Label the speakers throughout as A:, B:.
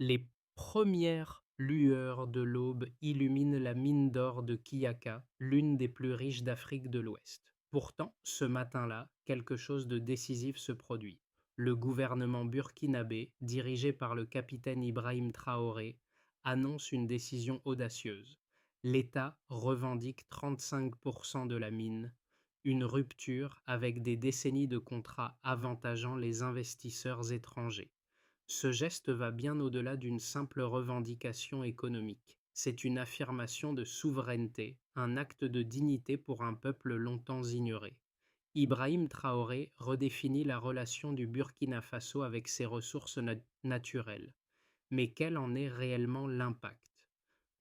A: Les premières lueurs de l'aube illuminent la mine d'or de Kiyaka, l'une des plus riches d'Afrique de l'Ouest. Pourtant, ce matin-là, quelque chose de décisif se produit. Le gouvernement burkinabé, dirigé par le capitaine Ibrahim Traoré, annonce une décision audacieuse. L'État revendique 35% de la mine, une rupture avec des décennies de contrats avantageant les investisseurs étrangers. Ce geste va bien au-delà d'une simple revendication économique. C'est une affirmation de souveraineté, un acte de dignité pour un peuple longtemps ignoré. Ibrahim Traoré redéfinit la relation du Burkina Faso avec ses ressources naturelles. Mais quel en est réellement l'impact?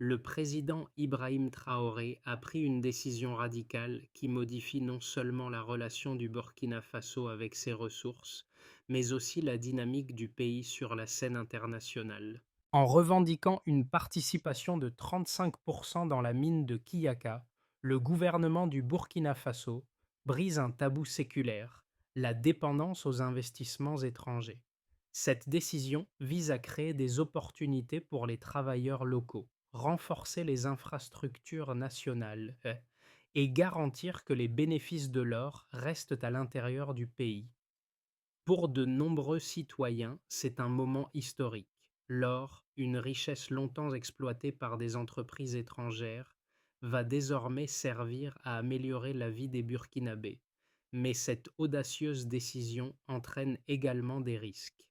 A: Le président Ibrahim Traoré a pris une décision radicale qui modifie non seulement la relation du Burkina Faso avec ses ressources, mais aussi la dynamique du pays sur la scène internationale. En revendiquant une participation de 35% dans la mine de Kiyaka, le gouvernement du Burkina Faso brise un tabou séculaire, la dépendance aux investissements étrangers. Cette décision vise à créer des opportunités pour les travailleurs locaux, renforcer les infrastructures nationales et garantir que les bénéfices de l'or restent à l'intérieur du pays. Pour de nombreux citoyens, c'est un moment historique. L'or, une richesse longtemps exploitée par des entreprises étrangères, va désormais servir à améliorer la vie des Burkinabés. Mais cette audacieuse décision entraîne également des risques.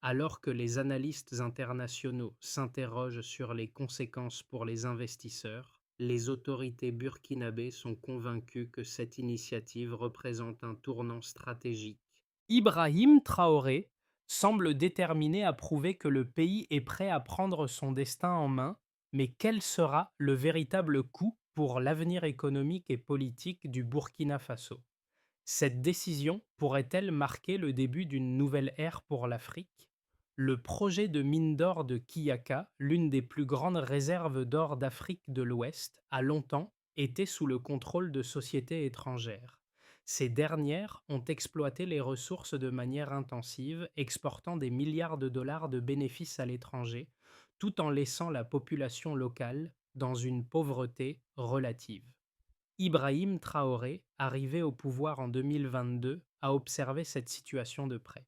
A: Alors que les analystes internationaux s'interrogent sur les conséquences pour les investisseurs, les autorités burkinabées sont convaincues que cette initiative représente un tournant stratégique. Ibrahim Traoré semble déterminé à prouver que le pays est prêt à prendre son destin en main, mais quel sera le véritable coût pour l'avenir économique et politique du Burkina Faso? Cette décision pourrait-elle marquer le début d'une nouvelle ère pour l'Afrique? Le projet de mine d'or de Kiyaka, l'une des plus grandes réserves d'or d'Afrique de l'Ouest, a longtemps été sous le contrôle de sociétés étrangères. Ces dernières ont exploité les ressources de manière intensive, exportant des milliards de dollars de bénéfices à l'étranger, tout en laissant la population locale dans une pauvreté relative. Ibrahim Traoré, arrivé au pouvoir en 2022, a observé cette situation de près.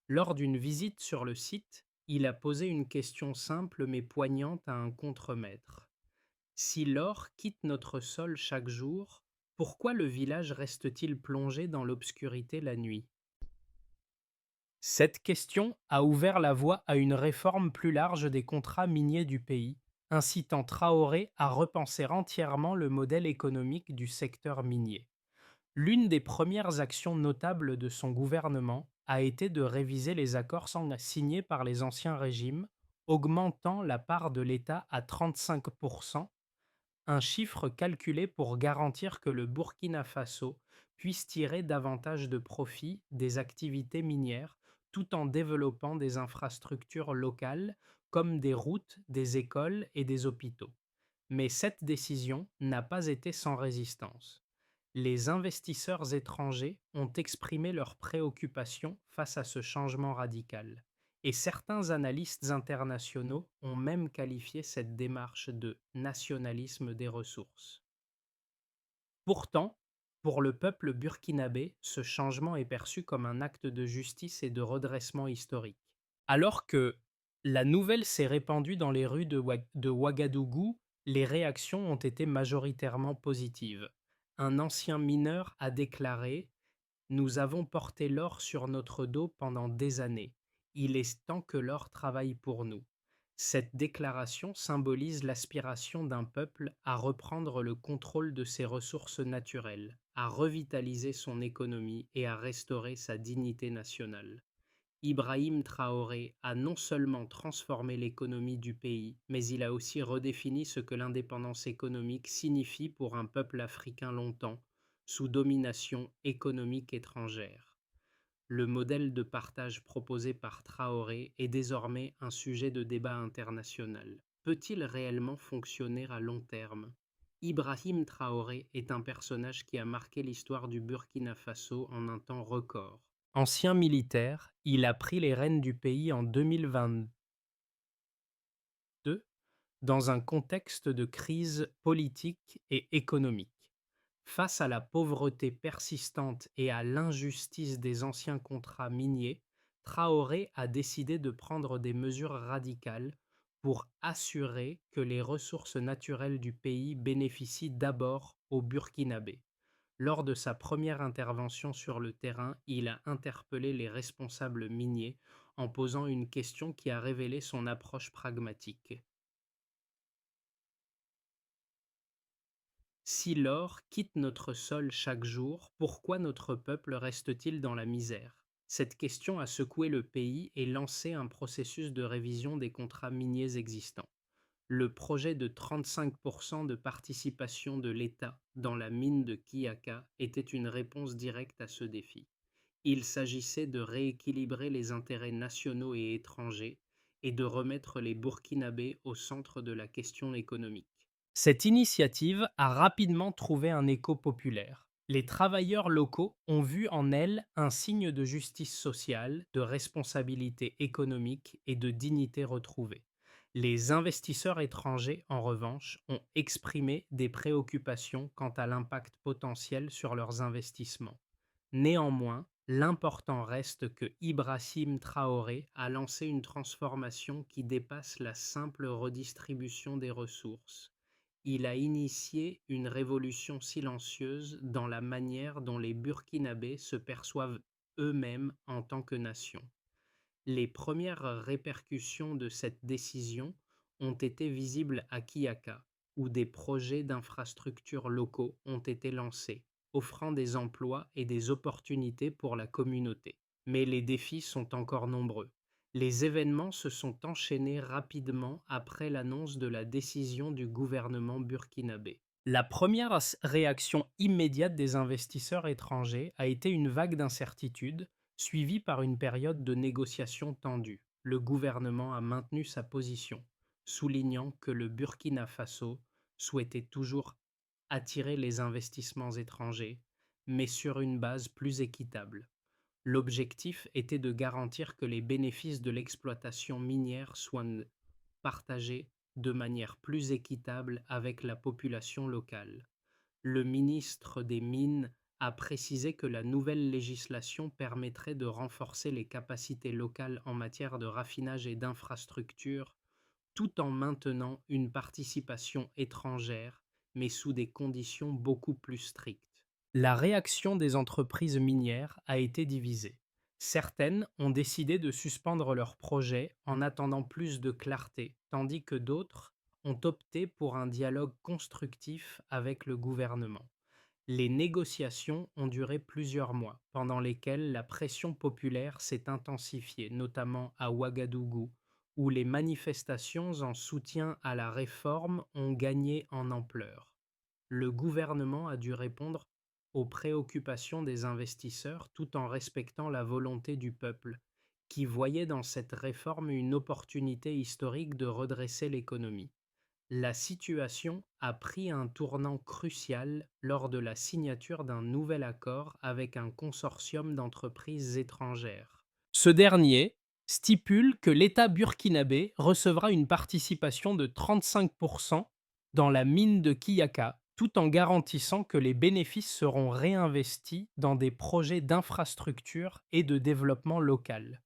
A: Lors d'une visite sur le site, il a posé une question simple mais poignante à un contremaître. Si l'or quitte notre sol chaque jour, pourquoi le village reste-t-il plongé dans l'obscurité la nuit? Cette question a ouvert la voie à une réforme plus large des contrats miniers du pays, incitant Traoré à repenser entièrement le modèle économique du secteur minier. L'une des premières actions notables de son gouvernement a été de réviser les accords signés par les anciens régimes, augmentant la part de l'État à 35%, un chiffre calculé pour garantir que le Burkina Faso puisse tirer davantage de profit des activités minières tout en développant des infrastructures locales comme des routes, des écoles et des hôpitaux. Mais cette décision n'a pas été sans résistance. Les investisseurs étrangers ont exprimé leurs préoccupations face à ce changement radical, et certains analystes internationaux ont même qualifié cette démarche de nationalisme des ressources. Pourtant, pour le peuple burkinabé, ce changement est perçu comme un acte de justice et de redressement historique. Alors que la nouvelle s'est répandue dans les rues de Ouagadougou, les réactions ont été majoritairement positives. Un ancien mineur a déclaré: nous avons porté l'or sur notre dos pendant des années. Il est temps que l'or travaille pour nous. Cette déclaration symbolise l'aspiration d'un peuple à reprendre le contrôle de ses ressources naturelles, à revitaliser son économie et à restaurer sa dignité nationale. Ibrahim Traoré a non seulement transformé l'économie du pays, mais il a aussi redéfini ce que l'indépendance économique signifie pour un peuple africain longtemps sous domination économique étrangère. Le modèle de partage proposé par Traoré est désormais un sujet de débat international. Peut-il réellement fonctionner à long terme? Ibrahim Traoré est un personnage qui a marqué l'histoire du Burkina Faso en un temps record. Ancien militaire, il a pris les rênes du pays en 2020 II dans un contexte de crise politique et économique. Face à la pauvreté persistante et à l'injustice des anciens contrats miniers, Traoré a décidé de prendre des mesures radicales pour assurer que les ressources naturelles du pays bénéficient d'abord aux Burkinabés. Lors de sa première intervention sur le terrain, il a interpellé les responsables miniers en posant une question qui a révélé son approche pragmatique. Si l'or quitte notre sol chaque jour, pourquoi notre peuple reste-t-il dans la misère? Cette question a secoué le pays et lancé un processus de révision des contrats miniers existants. Le projet de 35% de participation de l'État dans la mine de Kiaka était une réponse directe à ce défi. Il s'agissait de rééquilibrer les intérêts nationaux et étrangers et de remettre les Burkinabés au centre de la question économique. Cette initiative a rapidement trouvé un écho populaire. Les travailleurs locaux ont vu en elle un signe de justice sociale, de responsabilité économique et de dignité retrouvée. Les investisseurs étrangers, en revanche, ont exprimé des préoccupations quant à l'impact potentiel sur leurs investissements. Néanmoins, l'important reste que Ibrahim Traoré a lancé une transformation qui dépasse la simple redistribution des ressources. Il a initié une révolution silencieuse dans la manière dont les Burkinabés se perçoivent eux-mêmes en tant que nation. Les premières répercussions de cette décision ont été visibles à Kiaka, où des projets d'infrastructures locaux ont été lancés, offrant des emplois et des opportunités pour la communauté. Mais les défis sont encore nombreux. Les événements se sont enchaînés rapidement après l'annonce de la décision du gouvernement burkinabé. La première réaction immédiate des investisseurs étrangers a été une vague d'incertitude, suivie par une période de négociations tendues. Le gouvernement a maintenu sa position, soulignant que le Burkina Faso souhaitait toujours attirer les investissements étrangers, mais sur une base plus équitable. L'objectif était de garantir que les bénéfices de l'exploitation minière soient partagés de manière plus équitable avec la population locale. Le ministre des Mines a précisé que la nouvelle législation permettrait de renforcer les capacités locales en matière de raffinage et d'infrastructures, tout en maintenant une participation étrangère, mais sous des conditions beaucoup plus strictes. La réaction des entreprises minières a été divisée. Certaines ont décidé de suspendre leurs projets en attendant plus de clarté, tandis que d'autres ont opté pour un dialogue constructif avec le gouvernement. Les négociations ont duré plusieurs mois, pendant lesquels la pression populaire s'est intensifiée, notamment à Ouagadougou, où les manifestations en soutien à la réforme ont gagné en ampleur. Le gouvernement a dû répondre aux préoccupations des investisseurs tout en respectant la volonté du peuple, qui voyait dans cette réforme une opportunité historique de redresser l'économie. La situation a pris un tournant crucial lors de la signature d'un nouvel accord avec un consortium d'entreprises étrangères. Ce dernier stipule que l'État burkinabé recevra une participation de 35% dans la mine de Kiaka, tout en garantissant que les bénéfices seront réinvestis dans des projets d'infrastructure et de développement local.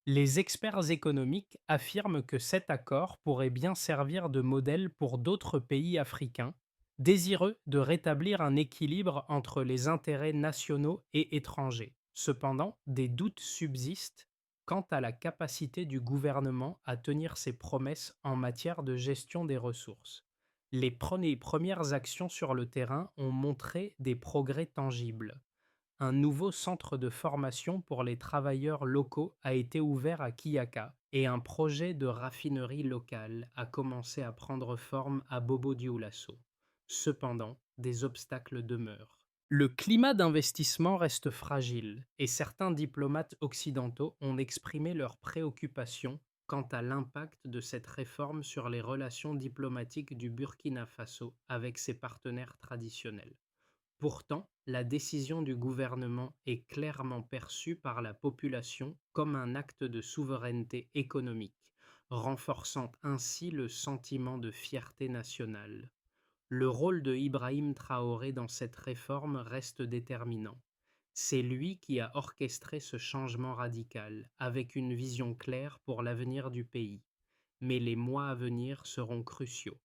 A: Les experts économiques affirment que cet accord pourrait bien servir de modèle pour d'autres pays africains, désireux de rétablir un équilibre entre les intérêts nationaux et étrangers. Cependant, des doutes subsistent quant à la capacité du gouvernement à tenir ses promesses en matière de gestion des ressources. Les premières actions sur le terrain ont montré des progrès tangibles. Un nouveau centre de formation pour les travailleurs locaux a été ouvert à Kiaka et un projet de raffinerie locale a commencé à prendre forme à Bobo-Dioulasso. Cependant, des obstacles demeurent. Le climat d'investissement reste fragile et certains diplomates occidentaux ont exprimé leurs préoccupations quant à l'impact de cette réforme sur les relations diplomatiques du Burkina Faso avec ses partenaires traditionnels. Pourtant, la décision du gouvernement est clairement perçue par la population comme un acte de souveraineté économique, renforçant ainsi le sentiment de fierté nationale. Le rôle de Ibrahim Traoré dans cette réforme reste déterminant. C'est lui qui a orchestré ce changement radical, avec une vision claire pour l'avenir du pays. Mais les mois à venir seront cruciaux.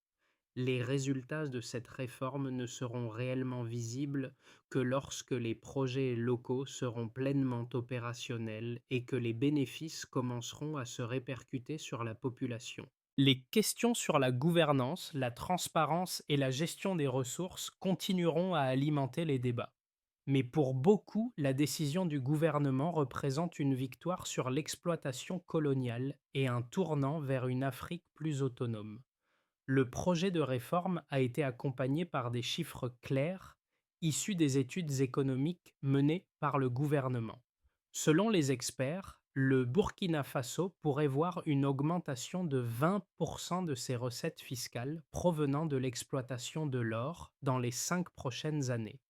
A: Les résultats de cette réforme ne seront réellement visibles que lorsque les projets locaux seront pleinement opérationnels et que les bénéfices commenceront à se répercuter sur la population. Les questions sur la gouvernance, la transparence et la gestion des ressources continueront à alimenter les débats. Mais pour beaucoup, la décision du gouvernement représente une victoire sur l'exploitation coloniale et un tournant vers une Afrique plus autonome. Le projet de réforme a été accompagné par des chiffres clairs issus des études économiques menées par le gouvernement. Selon les experts, le Burkina Faso pourrait voir une augmentation de 20% de ses recettes fiscales provenant de l'exploitation de l'or dans les 5 prochaines années.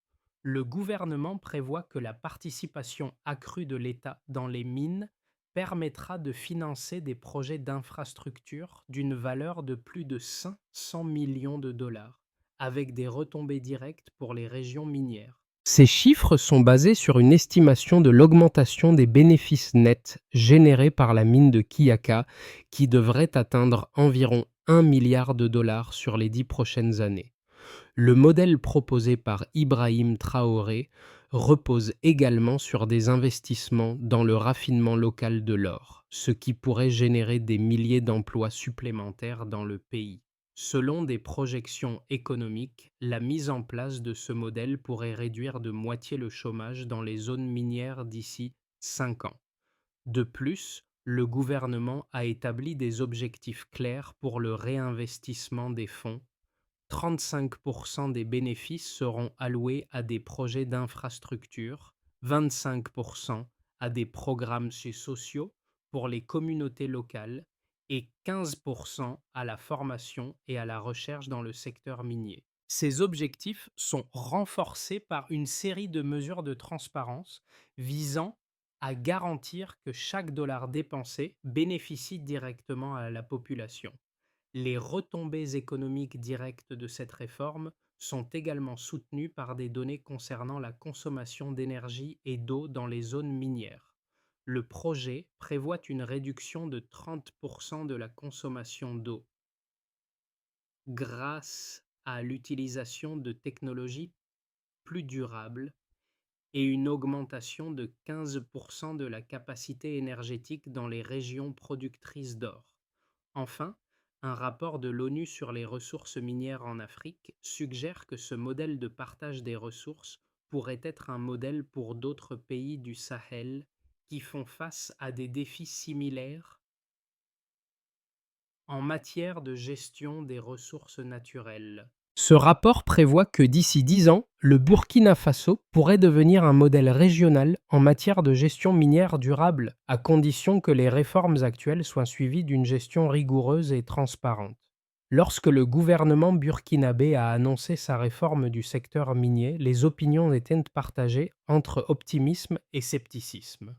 A: Le gouvernement prévoit que la participation accrue de l'État dans les mines permettra de financer des projets d'infrastructure d'une valeur de plus de 500 millions de dollars, avec des retombées directes pour les régions minières. Ces chiffres sont basés sur une estimation de l'augmentation des bénéfices nets générés par la mine de Kiaka, qui devrait atteindre environ 1 milliard de dollars sur les 10 prochaines années. Le modèle proposé par Ibrahim Traoré repose également sur des investissements dans le raffinement local de l'or, ce qui pourrait générer des milliers d'emplois supplémentaires dans le pays. Selon des projections économiques, la mise en place de ce modèle pourrait réduire de moitié le chômage dans les zones minières d'ici 5 ans. De plus, le gouvernement a établi des objectifs clairs pour le réinvestissement des fonds. 35% des bénéfices seront alloués à des projets d'infrastructure, 25% à des programmes sociaux pour les communautés locales et 15% à la formation et à la recherche dans le secteur minier. Ces objectifs sont renforcés par une série de mesures de transparence visant à garantir que chaque dollar dépensé bénéficie directement à la population. Les retombées économiques directes de cette réforme sont également soutenues par des données concernant la consommation d'énergie et d'eau dans les zones minières. Le projet prévoit une réduction de 30% de la consommation d'eau grâce à l'utilisation de technologies plus durables et une augmentation de 15% de la capacité énergétique dans les régions productrices d'or. Enfin, un rapport de l'ONU sur les ressources minières en Afrique suggère que ce modèle de partage des ressources pourrait être un modèle pour d'autres pays du Sahel qui font face à des défis similaires en matière de gestion des ressources naturelles. Ce rapport prévoit que d'ici 10 ans, le Burkina Faso pourrait devenir un modèle régional en matière de gestion minière durable, à condition que les réformes actuelles soient suivies d'une gestion rigoureuse et transparente. Lorsque le gouvernement burkinabé a annoncé sa réforme du secteur minier, les opinions étaient partagées entre optimisme et scepticisme.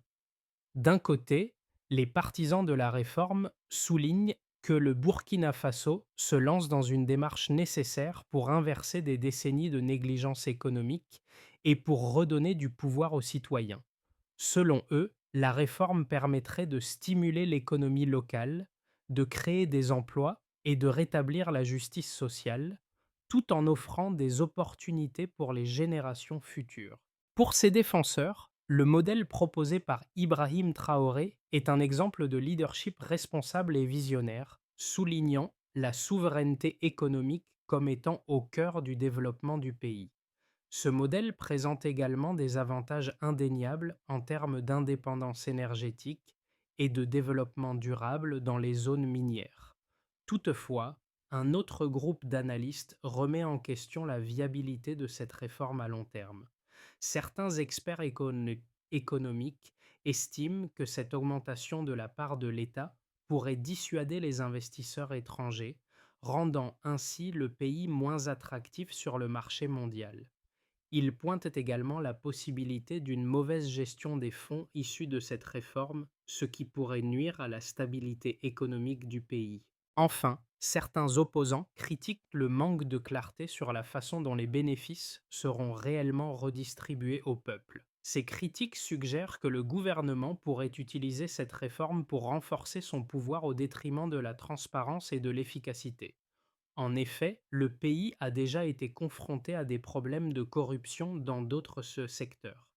A: D'un côté, les partisans de la réforme soulignent que le Burkina Faso se lance dans une démarche nécessaire pour inverser des décennies de négligence économique et pour redonner du pouvoir aux citoyens. Selon eux, la réforme permettrait de stimuler l'économie locale, de créer des emplois et de rétablir la justice sociale, tout en offrant des opportunités pour les générations futures. Pour ses défenseurs, le modèle proposé par Ibrahim Traoré est un exemple de leadership responsable et visionnaire, soulignant la souveraineté économique comme étant au cœur du développement du pays. Ce modèle présente également des avantages indéniables en termes d'indépendance énergétique et de développement durable dans les zones minières. Toutefois, un autre groupe d'analystes remet en question la viabilité de cette réforme à long terme. Certains experts économiques estiment que cette augmentation de la part de l'État pourrait dissuader les investisseurs étrangers, rendant ainsi le pays moins attractif sur le marché mondial. Ils pointent également la possibilité d'une mauvaise gestion des fonds issus de cette réforme, ce qui pourrait nuire à la stabilité économique du pays. Enfin, certains opposants critiquent le manque de clarté sur la façon dont les bénéfices seront réellement redistribués au peuple. Ces critiques suggèrent que le gouvernement pourrait utiliser cette réforme pour renforcer son pouvoir au détriment de la transparence et de l'efficacité. En effet, le pays a déjà été confronté à des problèmes de corruption dans d'autres secteurs.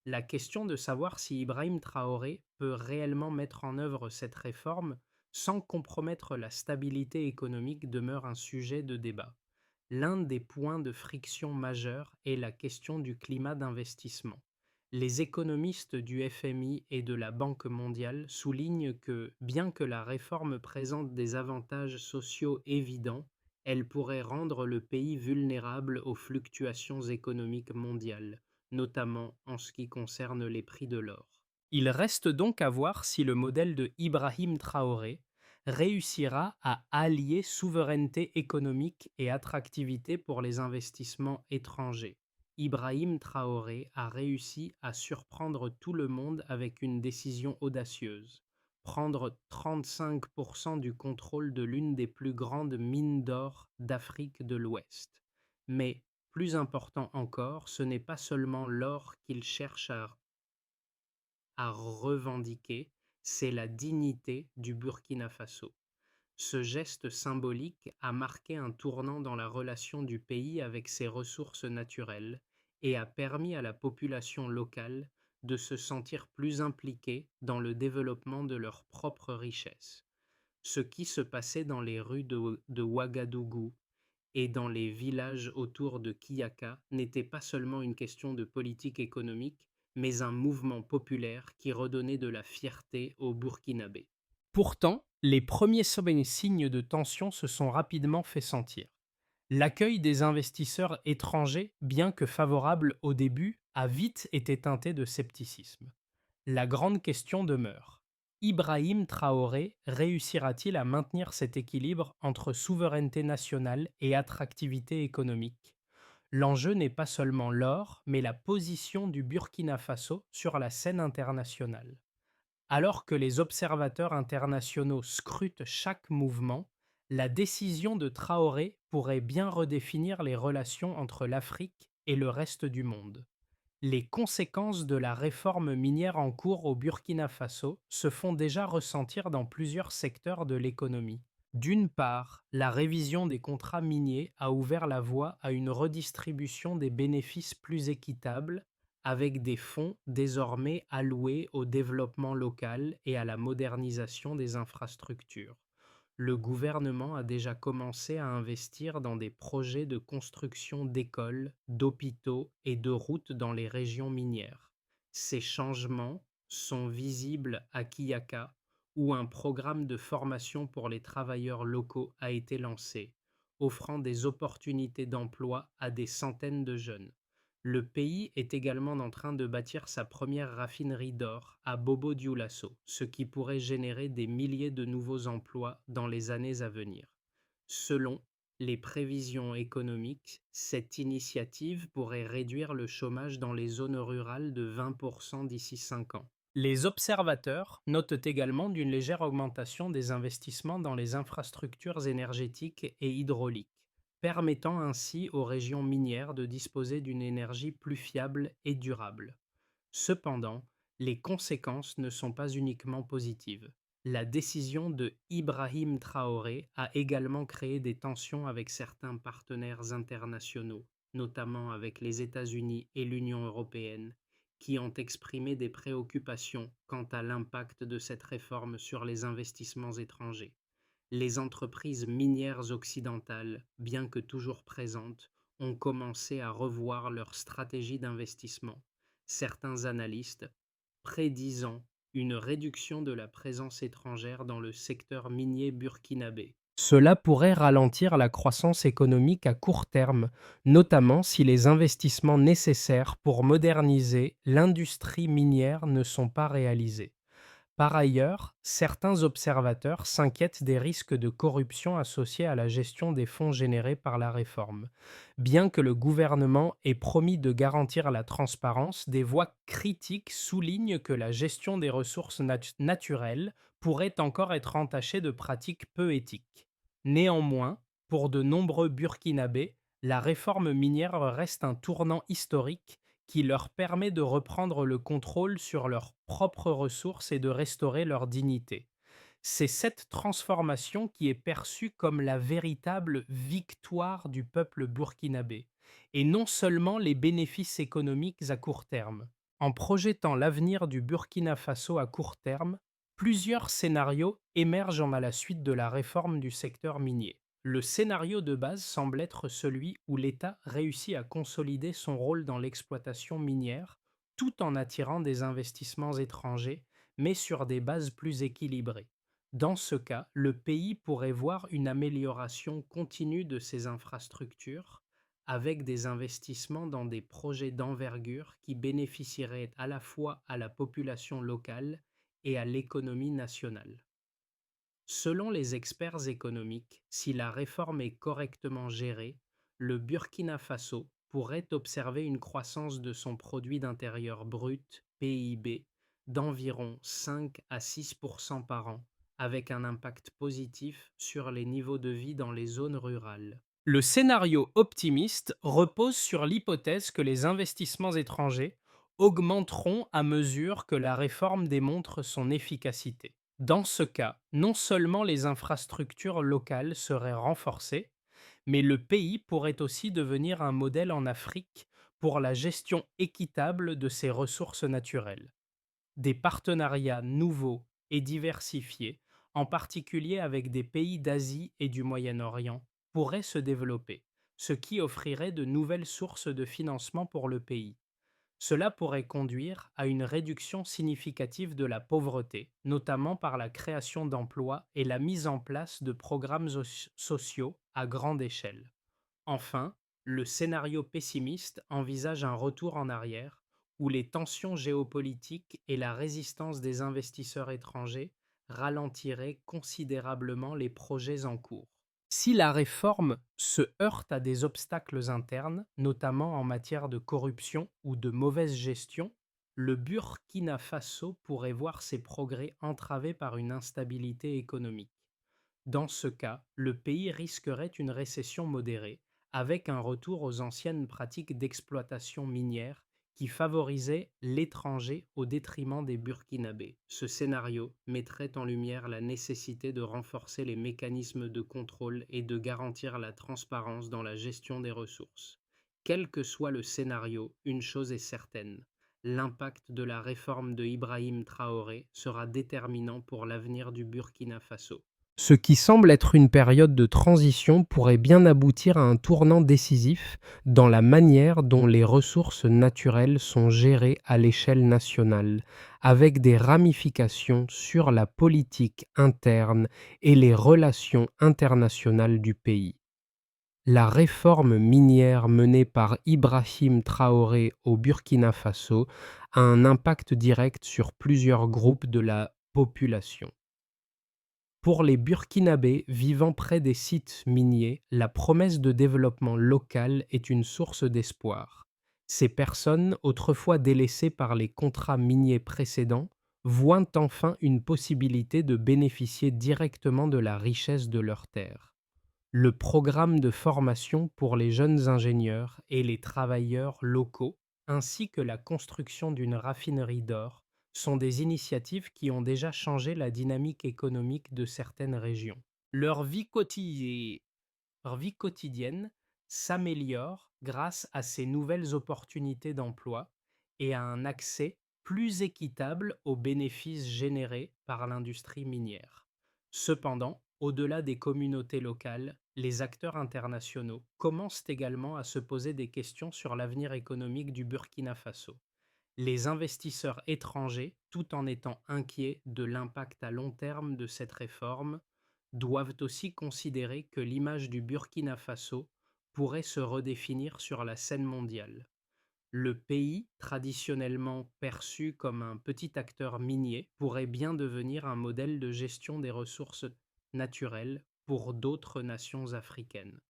A: La question de savoir si Ibrahim Traoré peut réellement mettre en œuvre cette réforme sans compromettre la stabilité économique demeure un sujet de débat. L'un des points de friction majeurs est la question du climat d'investissement. Les économistes du FMI et de la Banque mondiale soulignent que, bien que la réforme présente des avantages sociaux évidents, elle pourrait rendre le pays vulnérable aux fluctuations économiques mondiales, notamment en ce qui concerne les prix de l'or. Il reste donc à voir si le modèle de Ibrahim Traoré réussira à allier souveraineté économique et attractivité pour les investissements étrangers. Ibrahim Traoré a réussi à surprendre tout le monde avec une décision audacieuse: prendre 35% du contrôle de l'une des plus grandes mines d'or d'Afrique de l'Ouest. Mais, plus important encore, ce n'est pas seulement l'or qu'il cherche à revendiquer, c'est la dignité du Burkina Faso. Ce geste symbolique a marqué un tournant dans la relation du pays avec ses ressources naturelles et a permis à la population locale de se sentir plus impliquée dans le développement de leurs propres richesses. Ce qui se passait dans les rues de Ouagadougou et dans les villages autour de Kiyaka n'était pas seulement une question de politique économique, mais un mouvement populaire qui redonnait de la fierté aux Burkinabés. Pourtant, les premiers signes de tension se sont rapidement fait sentir. L'accueil des investisseurs étrangers, bien que favorable au début, a vite été teinté de scepticisme. La grande question demeure: Ibrahim Traoré réussira-t-il à maintenir cet équilibre entre souveraineté nationale et attractivité économique? L'enjeu n'est pas seulement l'or, mais la position du Burkina Faso sur la scène internationale. Alors que les observateurs internationaux scrutent chaque mouvement, la décision de Traoré pourrait bien redéfinir les relations entre l'Afrique et le reste du monde. Les conséquences de la réforme minière en cours au Burkina Faso se font déjà ressentir dans plusieurs secteurs de l'économie. D'une part, la révision des contrats miniers a ouvert la voie à une redistribution des bénéfices plus équitable, avec des fonds désormais alloués au développement local et à la modernisation des infrastructures. Le gouvernement a déjà commencé à investir dans des projets de construction d'écoles, d'hôpitaux et de routes dans les régions minières. Ces changements sont visibles à Kiyaka, où un programme de formation pour les travailleurs locaux a été lancé, offrant des opportunités d'emploi à des centaines de jeunes. Le pays est également en train de bâtir sa première raffinerie d'or à Bobo-Dioulasso, ce qui pourrait générer des milliers de nouveaux emplois dans les années à venir. Selon les prévisions économiques, cette initiative pourrait réduire le chômage dans les zones rurales de 20% d'ici 5 ans. Les observateurs notent également une légère augmentation des investissements dans les infrastructures énergétiques et hydrauliques, permettant ainsi aux régions minières de disposer d'une énergie plus fiable et durable. Cependant, les conséquences ne sont pas uniquement positives. La décision de Ibrahim Traoré a également créé des tensions avec certains partenaires internationaux, notamment avec les États-Unis et l'Union européenne, qui ont exprimé des préoccupations quant à l'impact de cette réforme sur les investissements étrangers. Les entreprises minières occidentales, bien que toujours présentes, ont commencé à revoir leur stratégie d'investissement, certains analystes prédisant une réduction de la présence étrangère dans le secteur minier burkinabé. Cela pourrait ralentir la croissance économique à court terme, notamment si les investissements nécessaires pour moderniser l'industrie minière ne sont pas réalisés. Par ailleurs, certains observateurs s'inquiètent des risques de corruption associés à la gestion des fonds générés par la réforme. Bien que le gouvernement ait promis de garantir la transparence, des voix critiques soulignent que la gestion des ressources naturelles pourrait encore être entachée de pratiques peu éthiques. Néanmoins, pour de nombreux Burkinabés, la réforme minière reste un tournant historique qui leur permet de reprendre le contrôle sur leurs propres ressources et de restaurer leur dignité. C'est cette transformation qui est perçue comme la véritable victoire du peuple burkinabé, et non seulement les bénéfices économiques à court terme. En projetant l'avenir du Burkina Faso à court terme, plusieurs scénarios émergent à la suite de la réforme du secteur minier. Le scénario de base semble être celui où l'État réussit à consolider son rôle dans l'exploitation minière tout en attirant des investissements étrangers, mais sur des bases plus équilibrées. Dans ce cas, le pays pourrait voir une amélioration continue de ses infrastructures, avec des investissements dans des projets d'envergure qui bénéficieraient à la fois à la population locale et à l'économie nationale. Selon les experts économiques, si la réforme est correctement gérée, le Burkina Faso pourrait observer une croissance de son produit d'intérieur brut, PIB, d'environ 5 à 6% par an, avec un impact positif sur les niveaux de vie dans les zones rurales. Le scénario optimiste repose sur l'hypothèse que les investissements étrangers augmenteront à mesure que la réforme démontre son efficacité. Dans ce cas, non seulement les infrastructures locales seraient renforcées, mais le pays pourrait aussi devenir un modèle en Afrique pour la gestion équitable de ses ressources naturelles. Des partenariats nouveaux et diversifiés, en particulier avec des pays d'Asie et du Moyen-Orient, pourraient se développer, ce qui offrirait de nouvelles sources de financement pour le pays. Cela pourrait conduire à une réduction significative de la pauvreté, notamment par la création d'emplois et la mise en place de programmes sociaux à grande échelle. Enfin, le scénario pessimiste envisage un retour en arrière où les tensions géopolitiques et la résistance des investisseurs étrangers ralentiraient considérablement les projets en cours. Si la réforme se heurte à des obstacles internes, notamment en matière de corruption ou de mauvaise gestion, le Burkina Faso pourrait voir ses progrès entravés par une instabilité économique. Dans ce cas, le pays risquerait une récession modérée, avec un retour aux anciennes pratiques d'exploitation minière qui favorisaient l'étranger au détriment des Burkinabés. Ce scénario mettrait en lumière la nécessité de renforcer les mécanismes de contrôle et de garantir la transparence dans la gestion des ressources. Quel que soit le scénario, une chose est certaine. L'impact de la réforme de Ibrahim Traoré sera déterminant pour l'avenir du Burkina Faso. Ce qui semble être une période de transition pourrait bien aboutir à un tournant décisif dans la manière dont les ressources naturelles sont gérées à l'échelle nationale, avec des ramifications sur la politique interne et les relations internationales du pays. La réforme minière menée par Ibrahim Traoré au Burkina Faso a un impact direct sur plusieurs groupes de la population. Pour les Burkinabés vivant près des sites miniers, la promesse de développement local est une source d'espoir. Ces personnes, autrefois délaissées par les contrats miniers précédents, voient enfin une possibilité de bénéficier directement de la richesse de leurs terres. Le programme de formation pour les jeunes ingénieurs et les travailleurs locaux, ainsi que la construction d'une raffinerie d'or, sont des initiatives qui ont déjà changé la dynamique économique de certaines régions. Leur vie quotidienne s'améliore grâce à ces nouvelles opportunités d'emploi et à un accès plus équitable aux bénéfices générés par l'industrie minière. Cependant, au-delà des communautés locales, les acteurs internationaux commencent également à se poser des questions sur l'avenir économique du Burkina Faso. Les investisseurs étrangers, tout en étant inquiets de l'impact à long terme de cette réforme, doivent aussi considérer que l'image du Burkina Faso pourrait se redéfinir sur la scène mondiale. Le pays, traditionnellement perçu comme un petit acteur minier, pourrait bien devenir un modèle de gestion des ressources naturelles pour d'autres nations africaines.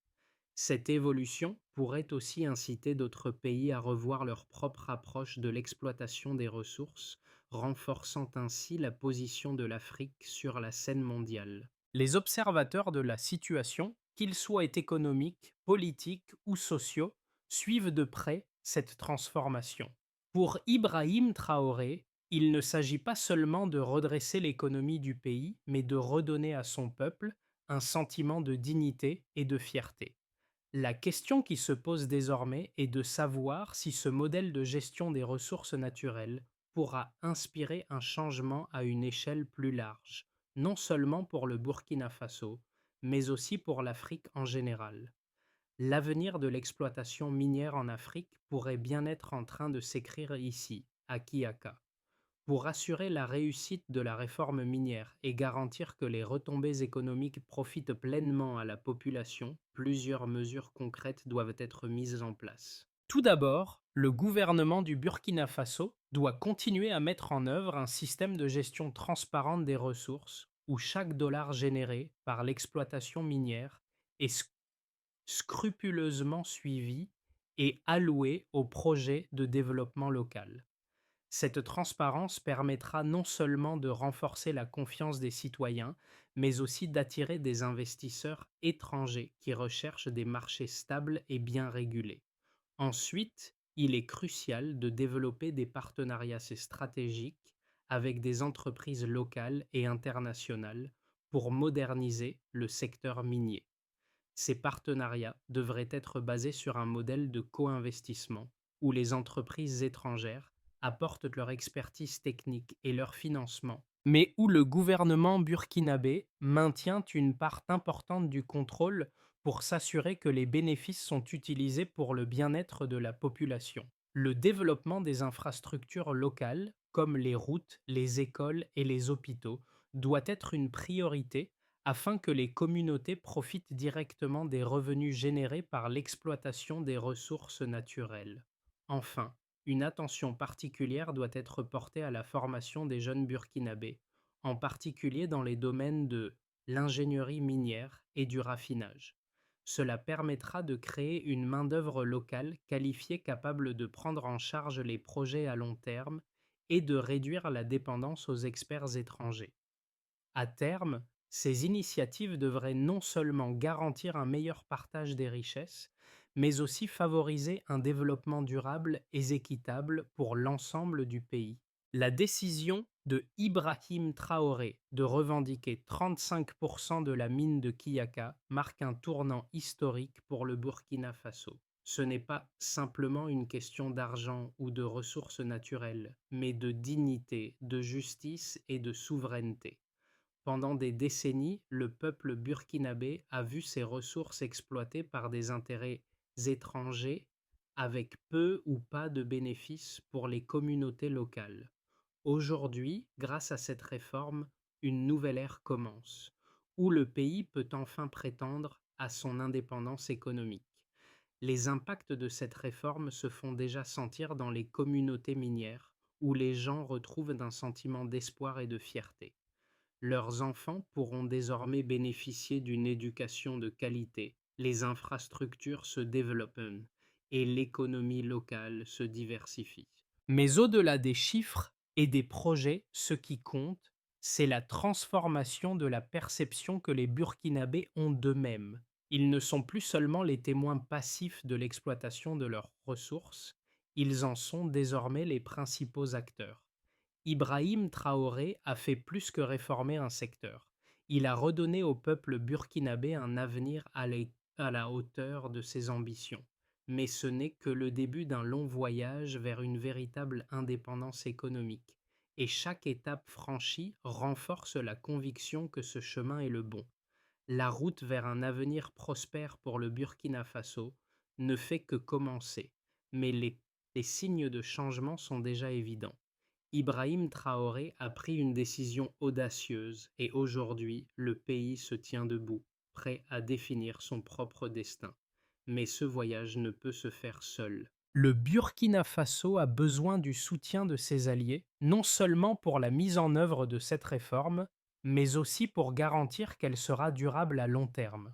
A: Cette évolution pourrait aussi inciter d'autres pays à revoir leur propre approche de l'exploitation des ressources, renforçant ainsi la position de l'Afrique sur la scène mondiale. Les observateurs de la situation, qu'ils soient économiques, politiques ou sociaux, suivent de près cette transformation. Pour Ibrahim Traoré, il ne s'agit pas seulement de redresser l'économie du pays, mais de redonner à son peuple un sentiment de dignité et de fierté. La question qui se pose désormais est de savoir si ce modèle de gestion des ressources naturelles pourra inspirer un changement à une échelle plus large, non seulement pour le Burkina Faso, mais aussi pour l'Afrique en général. L'avenir de l'exploitation minière en Afrique pourrait bien être en train de s'écrire ici, à Kiaka. Pour assurer la réussite de la réforme minière et garantir que les retombées économiques profitent pleinement à la population, plusieurs mesures concrètes doivent être mises en place. Tout d'abord, le gouvernement du Burkina Faso doit continuer à mettre en œuvre un système de gestion transparente des ressources où chaque dollar généré par l'exploitation minière est scrupuleusement suivi et alloué au projet de développement local. Cette transparence permettra non seulement de renforcer la confiance des citoyens, mais aussi d'attirer des investisseurs étrangers qui recherchent des marchés stables et bien régulés. Ensuite, il est crucial de développer des partenariats stratégiques avec des entreprises locales et internationales pour moderniser le secteur minier. Ces partenariats devraient être basés sur un modèle de co-investissement où les entreprises étrangères apportent leur expertise technique et leur financement, mais où le gouvernement burkinabé maintient une part importante du contrôle pour s'assurer que les bénéfices sont utilisés pour le bien-être de la population. Le développement des infrastructures locales, comme les routes, les écoles et les hôpitaux, doit être une priorité afin que les communautés profitent directement des revenus générés par l'exploitation des ressources naturelles. Enfin, une attention particulière doit être portée à la formation des jeunes burkinabés, en particulier dans les domaines de l'ingénierie minière et du raffinage. Cela permettra de créer une main-d'œuvre locale qualifiée capable de prendre en charge les projets à long terme et de réduire la dépendance aux experts étrangers. À terme, ces initiatives devraient non seulement garantir un meilleur partage des richesses, mais aussi favoriser un développement durable et équitable pour l'ensemble du pays. La décision de Ibrahim Traoré de revendiquer 35% de la mine de Kiaka marque un tournant historique pour le Burkina Faso. Ce n'est pas simplement une question d'argent ou de ressources naturelles, mais de dignité, de justice et de souveraineté. Pendant des décennies, le peuple burkinabé a vu ses ressources exploitées par des intérêts étrangers avec peu ou pas de bénéfices pour les communautés locales. Aujourd'hui, grâce à cette réforme, une nouvelle ère commence, où le pays peut enfin prétendre à son indépendance économique. Les impacts de cette réforme se font déjà sentir dans les communautés minières, où les gens retrouvent un sentiment d'espoir et de fierté. Leurs enfants pourront désormais bénéficier d'une éducation de qualité, les infrastructures se développent et l'économie locale se diversifie. Mais au-delà des chiffres et des projets, ce qui compte, c'est la transformation de la perception que les Burkinabés ont d'eux-mêmes. Ils ne sont plus seulement les témoins passifs de l'exploitation de leurs ressources, ils en sont désormais les principaux acteurs. Ibrahim Traoré a fait plus que réformer un secteur. Il a redonné au peuple burkinabé un avenir à la hauteur de ses ambitions. Mais ce n'est que le début d'un long voyage vers une véritable indépendance économique. Et chaque étape franchie renforce la conviction que ce chemin est le bon. La route vers un avenir prospère pour le Burkina Faso ne fait que commencer, mais les signes de changement sont déjà évidents. Ibrahim Traoré a pris une décision audacieuse et aujourd'hui le pays se tient debout, prêt à définir son propre destin. Mais ce voyage ne peut se faire seul. Le Burkina Faso a besoin du soutien de ses alliés, non seulement pour la mise en œuvre de cette réforme, mais aussi pour garantir qu'elle sera durable à long terme.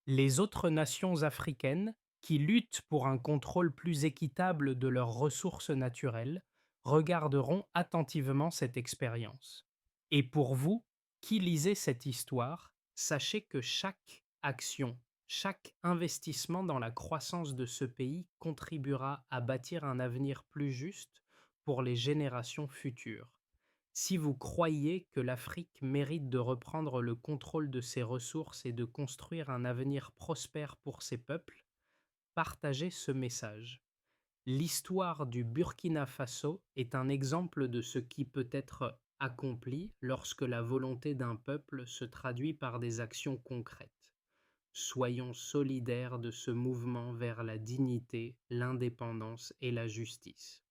A: Les autres nations africaines, qui luttent pour un contrôle plus équitable de leurs ressources naturelles, regarderont attentivement cette expérience. Et pour vous, qui lisez cette histoire, sachez que chaque action, chaque investissement dans la croissance de ce pays contribuera à bâtir un avenir plus juste pour les générations futures. Si vous croyez que l'Afrique mérite de reprendre le contrôle de ses ressources et de construire un avenir prospère pour ses peuples, partagez ce message. L'histoire du Burkina Faso est un exemple de ce qui peut être accompli lorsque la volonté d'un peuple se traduit par des actions concrètes. Soyons solidaires de ce mouvement vers la dignité, l'indépendance et la justice.